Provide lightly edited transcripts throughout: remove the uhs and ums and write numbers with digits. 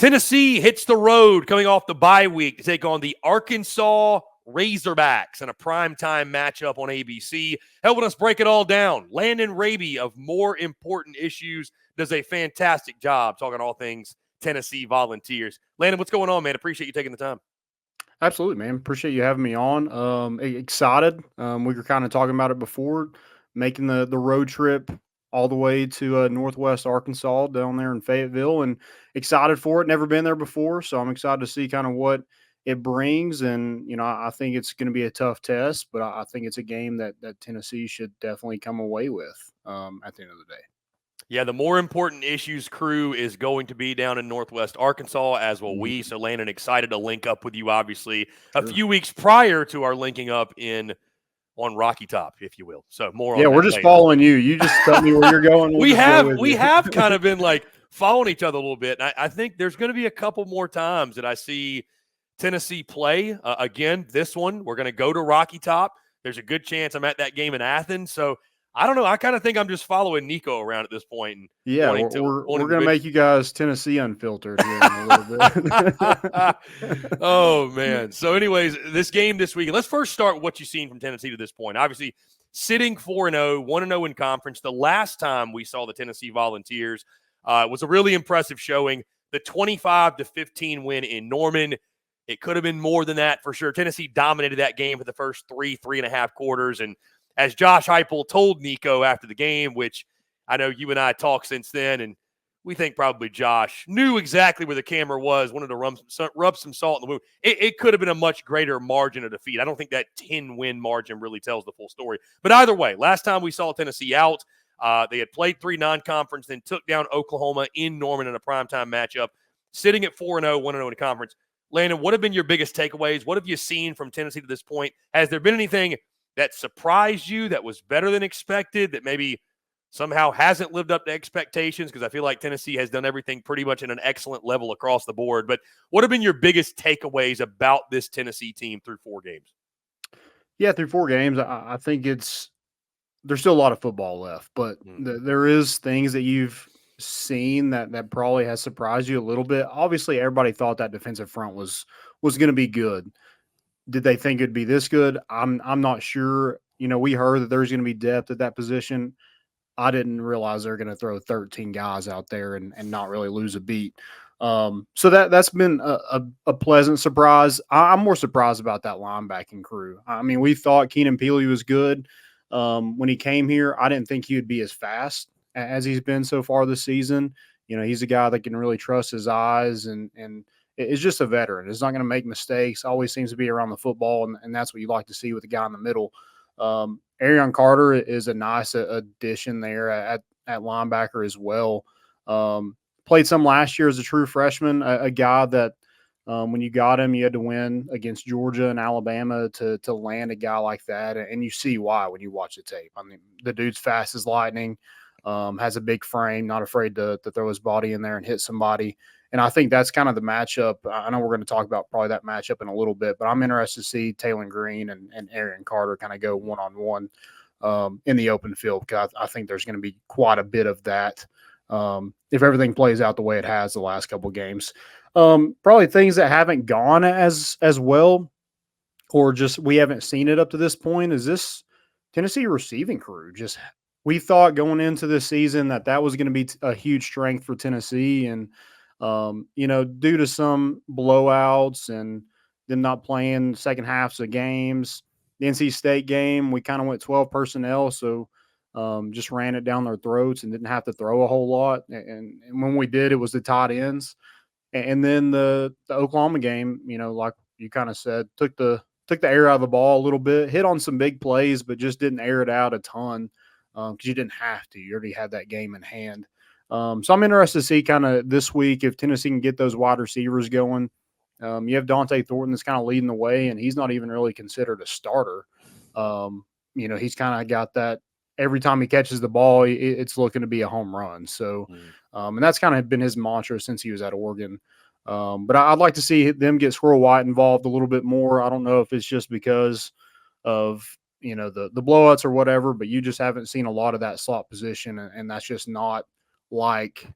Tennessee hits the road coming off the bye week to take on the Arkansas Razorbacks in a primetime matchup on ABC. Helping us break it all down, Landon Raby of More Important Issues does a fantastic job talking all things Tennessee Volunteers. Landon, what's going on, man? Appreciate you taking the time. Absolutely, man. Appreciate you having me on. Excited. We were kind of talking about it before, making the road trip all the way to Northwest Arkansas down there in Fayetteville, and excited for it. Never been there before, so I'm excited to see kind of what it brings. And I think it's going to be a tough test, but I think it's a game that Tennessee should definitely come away with at the end of the day. Yeah, the More Important Issues crew is going to be down in Northwest Arkansas, as will we. So, Landon, excited to link up with you, obviously, a few weeks prior to our linking up on Rocky Top, if you will. So, more on that we're just later. following you. You just tell me where you're going. We have kind of been like following each other a little bit. And I think there's going to be a couple more times that I see Tennessee play. Again, this one, we're going to go to Rocky Top. There's a good chance I'm at that game in Athens. So, I don't know. I kind of think I'm just following Nico around at this point. And yeah, we're going to make you guys Tennessee Unfiltered here in a little bit. Oh, man. So, anyways, this game this week, let's first start with what you've seen from Tennessee to this point. Obviously, sitting 4-0, 1-0 in conference. The last time we saw the Tennessee Volunteers was a really impressive showing. The 25-15 win in Norman. It could have been more than that for sure. Tennessee dominated that game for the first 3.5 quarters. And as Josh Heupel told Nico after the game, which I know you and I talked since then, and we think probably Josh knew exactly where the camera was, wanted to rub some salt in the wound. It could have been a much greater margin of defeat. I don't think that 10-win margin really tells the full story. But either way, last time we saw Tennessee out, they had played 3 non-conference, then took down Oklahoma in Norman in a primetime matchup, sitting at 4-0, 1-0 in conference. Landon, what have been your biggest takeaways? What have you seen from Tennessee to this point? Has there been anything that surprised you, that was better than expected, that maybe somehow hasn't lived up to expectations? Because I feel like Tennessee has done everything pretty much at an excellent level across the board. But what have been your biggest takeaways about this Tennessee team through 4 games? Yeah, through 4 games, I think there's still a lot of football left, but there is things that you've seen that probably has surprised you a little bit. Obviously, everybody thought that defensive front was going to be good. Did they think it'd be this good? I'm not sure. We heard that there's going to be depth at that position. I didn't realize they're going to throw 13 guys out there and not really lose a beat. So that's been a pleasant surprise. I'm more surprised about that linebacking crew. I mean, we thought Keenan Peely was good when he came here. I didn't think he would be as fast as he's been so far this season. He's a guy that can really trust his eyes and is just a veteran. He's not going to make mistakes. Always seems to be around the football, and that's what you like to see with the guy in the middle. Arion Carter is a nice addition there at linebacker as well. Played some last year as a true freshman, a guy that when you got him, you had to win against Georgia and Alabama to land a guy like that, and you see why when you watch the tape. I mean, the dude's fast as lightning, has a big frame, not afraid to throw his body in there and hit somebody. And I think that's kind of the matchup. I know we're going to talk about probably that matchup in a little bit, but I'm interested to see Taylor Green and Arion Carter kind of go one-on-one in the open field, because I think there's going to be quite a bit of that if everything plays out the way it has the last couple of games. Probably things that haven't gone as well, or just we haven't seen it up to this point, is this Tennessee receiving crew. We thought going into this season that was going to be a huge strength for Tennessee, and due to some blowouts and them not playing second halves of games, the NC State game, we kind of went 12 personnel, so just ran it down their throats and didn't have to throw a whole lot. And when we did, it was the tight ends. And then the Oklahoma game, like you kind of said, took the air out of the ball a little bit, hit on some big plays, but just didn't air it out a ton because you didn't have to. You already had that game in hand. So I'm interested to see kind of this week if Tennessee can get those wide receivers going. You have Dante Thornton that's kind of leading the way, and he's not even really considered a starter. He's kind of got that every time he catches the ball, it's looking to be a home run. So, and that's kind of been his mantra since he was at Oregon. But I'd like to see them get Squirrel White involved a little bit more. I don't know if it's just because of the blowouts or whatever, but you just haven't seen a lot of that slot position, and that's just not like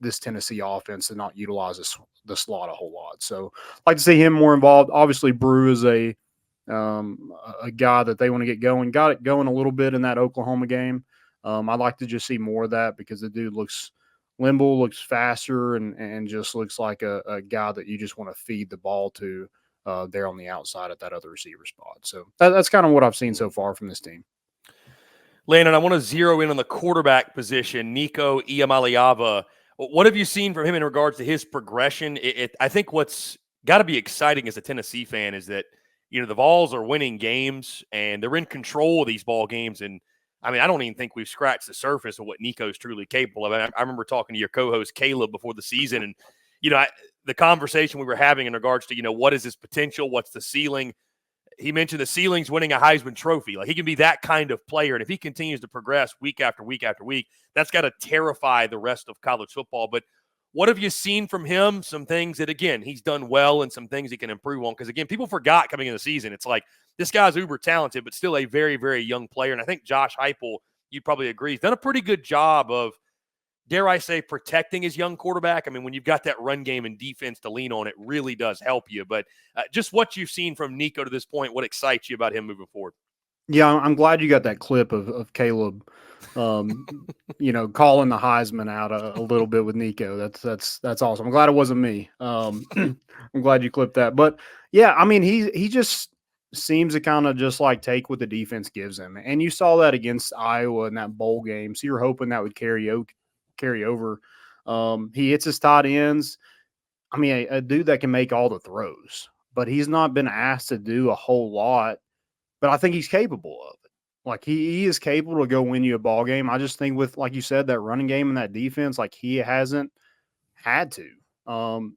this Tennessee offense to not utilize the slot a whole lot. So I'd like to see him more involved. Obviously, Brew is a guy that they want to get going. Got it going a little bit in that Oklahoma game. I'd like to just see more of that because the dude looks nimble, looks faster, and just looks like a guy that you just want to feed the ball to there on the outside at that other receiver spot. So that's kind of what I've seen so far from this team. Landon, I want to zero in on the quarterback position, Nico Iamaleava. What have you seen from him in regards to his progression? I think what's got to be exciting as a Tennessee fan is that, the Vols are winning games and they're in control of these ball games. And I mean, I don't even think we've scratched the surface of what Nico's truly capable of. I remember talking to your co-host Caleb before the season, and the conversation we were having in regards to what is his potential, what's the ceiling. He mentioned the ceiling's winning a Heisman Trophy. Like, he can be that kind of player, and if he continues to progress week after week after week, that's got to terrify the rest of college football. But what have you seen from him? Some things that, again, he's done well and some things he can improve on. Because, again, people forgot coming in the season. It's like, this guy's uber talented, but still a very, very young player. And I think Josh Heupel, you'd probably agree, he's done a pretty good job of, dare I say, protecting his young quarterback. I mean, when you've got that run game and defense to lean on, it really does help you. But just what you've seen from Nico to this point, what excites you about him moving forward? Yeah, I'm glad you got that clip of Caleb, calling the Heisman out a little bit with Nico. That's awesome. I'm glad it wasn't me. I'm glad you clipped that. But yeah, I mean, he just seems to kind of just like take what the defense gives him, and you saw that against Iowa in that bowl game. So you're hoping that would carry over. He hits his tight ends. I mean, a dude that can make all the throws, but he's not been asked to do a whole lot. But I think he's capable of it. Like, he is capable to go win you a ball game. I just think with, like you said, that running game and that defense, like, he hasn't had to.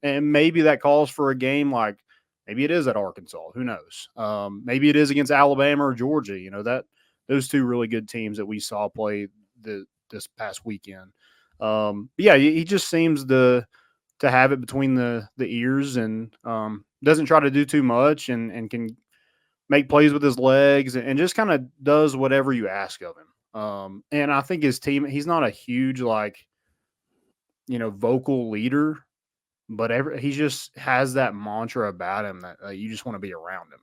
And maybe that calls for a game like maybe it is at Arkansas. Who knows? Maybe it is against Alabama or Georgia. That those two really good teams that we saw play this past weekend. Yeah, he just seems to have it between the ears and doesn't try to do too much and can make plays with his legs and just kind of does whatever you ask of him. And I think his team, he's not a huge, vocal leader, but he just has that mantra about him that you just want to be around him,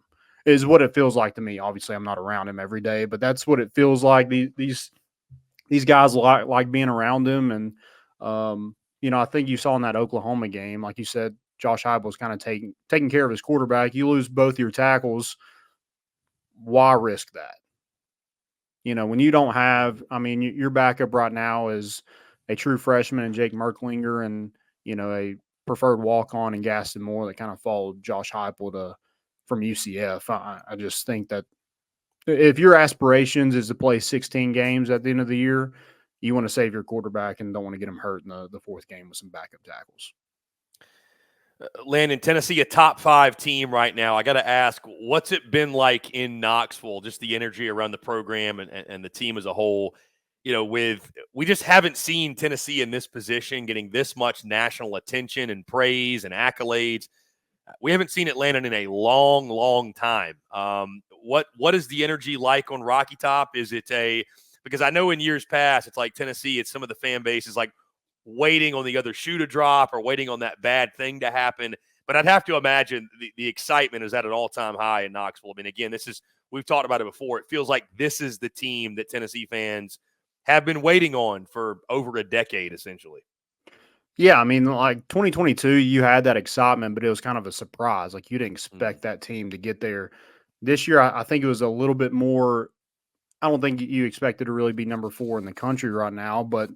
is what it feels like to me. Obviously, I'm not around him every day, but that's what it feels like. These guys like being around him. And, I think you saw in that Oklahoma game, like you said, Josh Heupel was kind of taking care of his quarterback. You lose both your tackles. Why risk that? When you don't have, your backup right now is a true freshman and Jake Merklinger and, a preferred walk-on and Gaston Moore that kind of followed Josh Heupel from UCF. I just think that if your aspirations is to play 16 games at the end of the year, you want to save your quarterback and don't want to get him hurt in the fourth game with some backup tackles. Landon, Tennessee, a top 5 team right now. I got to ask, what's it been like in Knoxville, just the energy around the program and the team as a whole? We just haven't seen Tennessee in this position getting this much national attention and praise and accolades. We haven't seen it, Landon, in a long, long time. What is the energy like on Rocky Top? Is it because I know in years past, it's like Tennessee, it's some of the fan base is like waiting on the other shoe to drop or waiting on that bad thing to happen. But I'd have to imagine the excitement is at an all-time high in Knoxville. I mean, again, we've talked about it before. It feels like this is the team that Tennessee fans have been waiting on for over a decade, essentially. Yeah, I mean, like 2022, you had that excitement, but it was kind of a surprise. Like, you didn't expect that team to get there. This year, I think it was a little bit more. I don't think you expected to really be number 4 in the country right now, but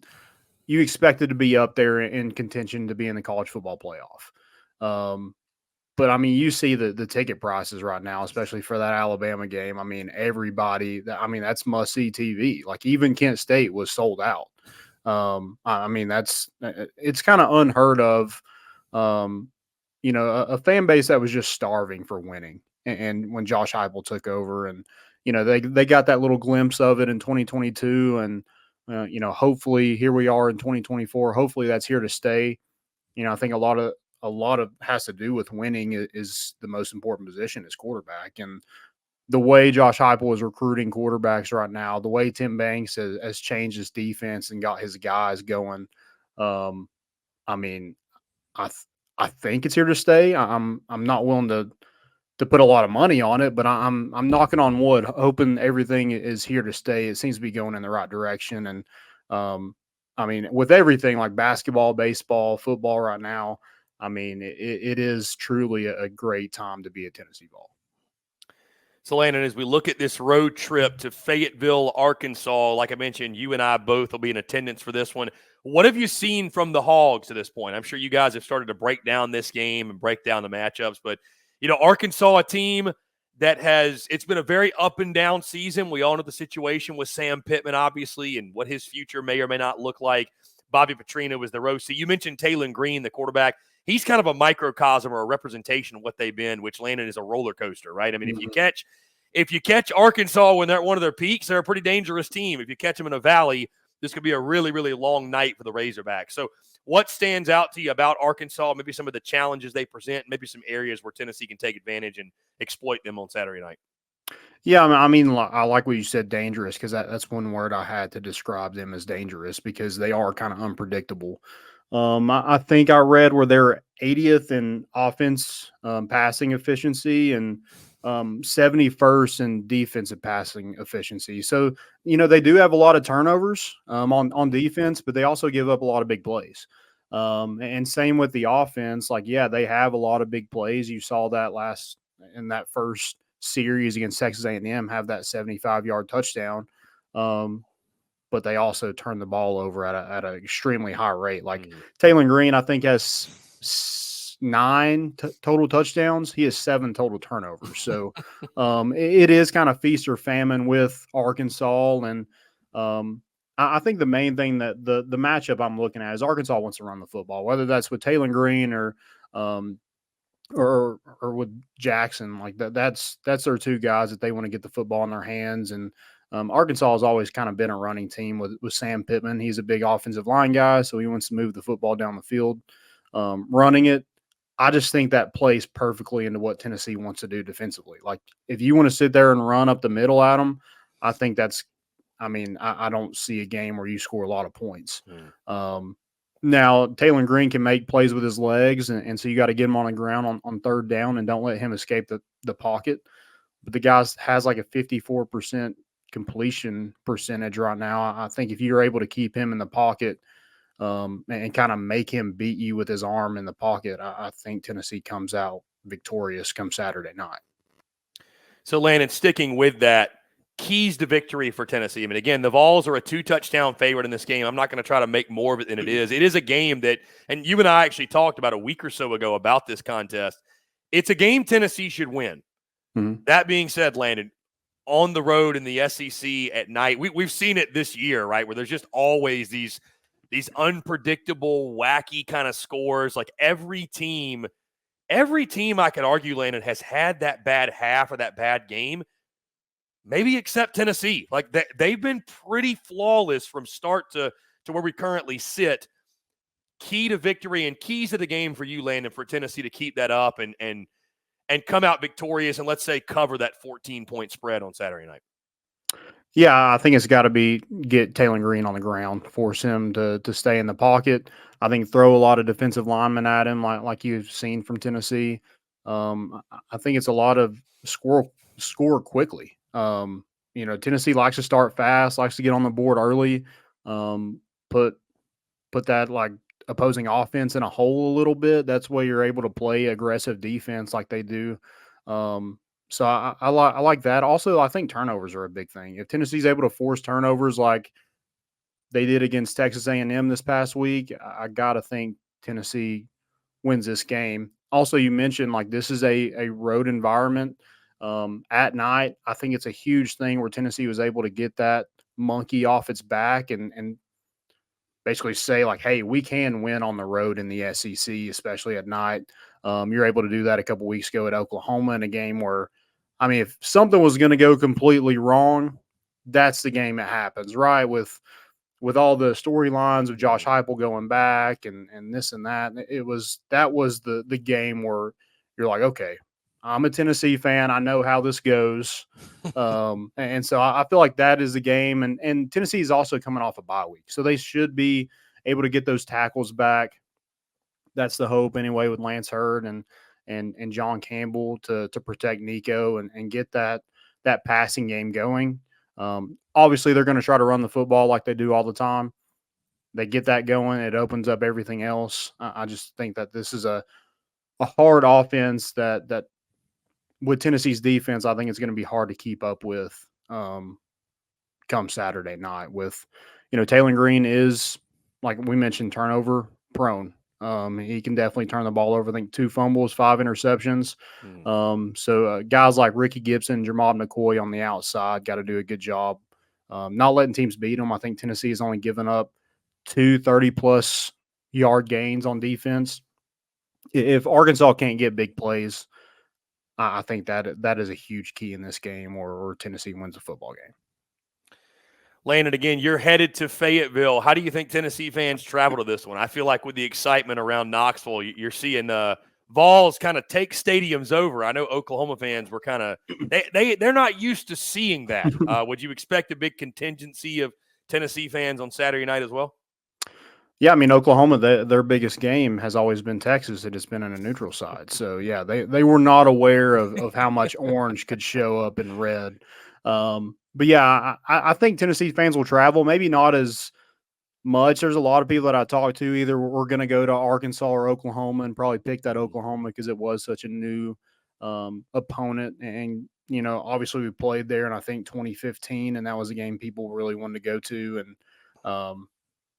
you expected to be up there in contention to be in the college football playoff. But, you see the ticket prices right now, especially for that Alabama game. Everybody, that's must-see TV. Like, even Kent State was sold out. It's kind of unheard of, a fan base that was just starving for winning. And when Josh Heupel took over and, they got that little glimpse of it in 2022 and, hopefully here we are in 2024. Hopefully that's here to stay. I think a lot of has to do with winning is the most important position is quarterback. And the way Josh Heupel is recruiting quarterbacks right now, the way Tim Banks has changed his defense and got his guys going, I mean, I think it's here to stay. I'm not willing to put a lot of money on it, but I'm knocking on wood, hoping everything is here to stay. It seems to be going in the right direction, and I mean, with everything like basketball, baseball, football right now, I mean, it is truly a great time to be a Tennessee Vol. So, Landon, as we look at this road trip to Fayetteville, Arkansas, like I mentioned, you and I both will be in attendance for this one. What have you seen from the Hogs to this point? I'm sure you guys have started to break down this game and break down the matchups, but, Arkansas, a team that it's been a very up and down season. We all know the situation with Sam Pittman, obviously, and what his future may or may not look like. Bobby Petrino was the OC. You mentioned Taylon Green, the quarterback. He's kind of a microcosm or a representation of what they've been, which Landon is a roller coaster, right? I mean, if you catch Arkansas when they're at one of their peaks, they're a pretty dangerous team. If you catch them in a valley, this could be a really, really long night for the Razorbacks. So what stands out to you about Arkansas, maybe some of the challenges they present, maybe some areas where Tennessee can take advantage and exploit them on Saturday night? Yeah, I mean, I like what you said, dangerous, because that's one word I had to describe them as dangerous, because they are kind of unpredictable. I think I read where they're 80th in offense passing efficiency and 71st in defensive passing efficiency. So, they do have a lot of turnovers on defense, but they also give up a lot of big plays. And same with the offense. Like, yeah, they have a lot of big plays. You saw that in that first series against Texas A&M, have that 75-yard touchdown. But they also turn the ball over at an extremely high rate. Like Taylon Green, I think, has 9 total touchdowns. He has 7 total turnovers. So it is kind of feast or famine with Arkansas. And I think the main thing that the matchup I'm looking at is Arkansas wants to run the football, whether that's with Taylon Green or with Jackson. Like that's their 2 guys that they want to get the football in their hands. And Arkansas has always kind of been a running team with Sam Pittman. He's a big offensive line guy, so he wants to move the football down the field, running it. I just think that plays perfectly into what Tennessee wants to do defensively. Like, if you want to sit there and run up the middle at them, I think I don't see a game where you score a lot of points. Now, Taylon Green can make plays with his legs, and so you got to get him on the ground on third down and don't let him escape the pocket. But the guy has like a 54% completion percentage right now. I think if you're able to keep him in the pocket and kind of make him beat you with his arm in the pocket, I think Tennessee comes out victorious come Saturday night. So, Landon, sticking with that, keys to victory for Tennessee. I mean, again, the Vols are a 2-touchdown favorite in this game. I'm not going to try to make more of it than it is. It is a game that, and you and I actually talked about a week or so ago about this contest. It's a game Tennessee should win. Mm-hmm. That being said, Landon, on the road in the SEC at night, we've seen it this year, right, where there's just always these unpredictable, wacky kind of scores. Like every team I could argue, Landon, has had that bad half or that bad game, maybe except Tennessee. Like they've been pretty flawless from start to where we currently sit. Key to victory and keys to the game for you, Landon, for Tennessee to keep that up and come out victorious and, let's say, cover that 14-point spread on Saturday night? Yeah, I think it's got to be get Taylon Green on the ground, force him to stay in the pocket. I think throw a lot of defensive linemen at him, like you've seen from Tennessee. I think it's a lot of score quickly. Tennessee likes to start fast, likes to get on the board early, put that like opposing offense in a hole a little bit. That's where you're able to play aggressive defense like they do. So I like that. Also, I think turnovers are a big thing. If Tennessee's able to force turnovers like they did against Texas A&M this past week, I got to think Tennessee wins this game. Also, you mentioned like this is a road environment at night. I think it's a huge thing where Tennessee was able to get that monkey off its back and basically say like, hey, we can win on the road in the SEC, especially at night. You're able to do that a couple weeks ago at Oklahoma in a game where, I mean, if something was going to go completely wrong, that's the game that happens, right? With all the storylines of Josh Heupel going back and this and that, that was the game where you're like, okay, I'm a Tennessee fan. I know how this goes. And so I feel like that is the game. And Tennessee is also coming off a bye week. So they should be able to get those tackles back. that's the hope anyway with Lance Hurd and John Campbell to protect Nico and get that passing game going. Obviously, they're going to try to run the football like they do all the time. They get that going, it opens up everything else. I just think that this is a hard offense that with Tennessee's defense, I think it's going to be hard to keep up with come Saturday night. With Taylor Green is, like we mentioned, turnover prone. He can definitely turn the ball over. I think 2 fumbles, 5 interceptions. So guys like Ricky Gibson, Jamal McCoy on the outside got to do a good job not letting teams beat them. I think Tennessee has only given up 2 30-plus yard gains on defense. If Arkansas can't get big plays, I think that is a huge key in this game, or Tennessee wins a football game. Landon, again, you're headed to Fayetteville. How do you think Tennessee fans travel to this one? I feel like with the excitement around Knoxville, you're seeing Vols kind of take stadiums over. I know Oklahoma fans were kind of they're not used to seeing that. Would you expect a big contingency of Tennessee fans on Saturday night as well? Yeah, I mean, Oklahoma, their biggest game has always been Texas. It has been on a neutral side. So, yeah, they were not aware of how much orange could show up in red. But, yeah, I think Tennessee fans will travel, maybe not as much. There's a lot of people that I talk to either we're going to go to Arkansas or Oklahoma and probably pick that Oklahoma because it was such a new opponent. And, obviously we played there in, I think, 2015, and that was a game people really wanted to go to. And,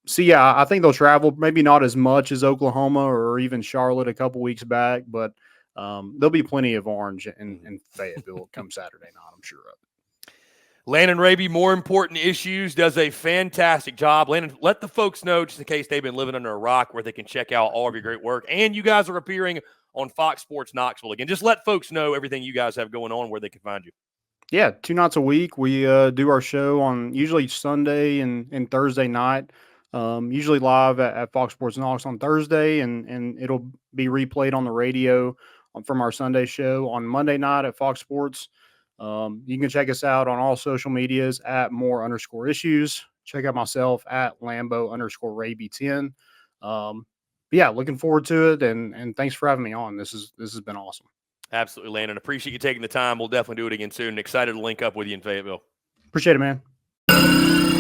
so, yeah, I think they'll travel, maybe not as much as Oklahoma or even Charlotte a couple weeks back, but there'll be plenty of orange in Fayetteville come Saturday night, I'm sure of it. Landon Raby, More Important Issues, does a fantastic job. Landon, let the folks know, just in case they've been living under a rock, where they can check out all of your great work. And you guys are appearing on Fox Sports Knoxville again. Just let folks know everything you guys have going on, where they can find you. Yeah, 2 nights a week. We do our show on usually Sunday and Thursday night. Usually live at Fox Sports Knox on Thursday, and it'll be replayed on the radio from our Sunday show on Monday night at Fox Sports. You can check us out on all social medias at more_issues. Check out myself at Lambo_Raby10. Yeah, looking forward to it, and thanks for having me on. This has been awesome. Absolutely, Landon. Appreciate you taking the time. We'll definitely do it again soon. Excited to link up with you in Fayetteville. Appreciate it, man.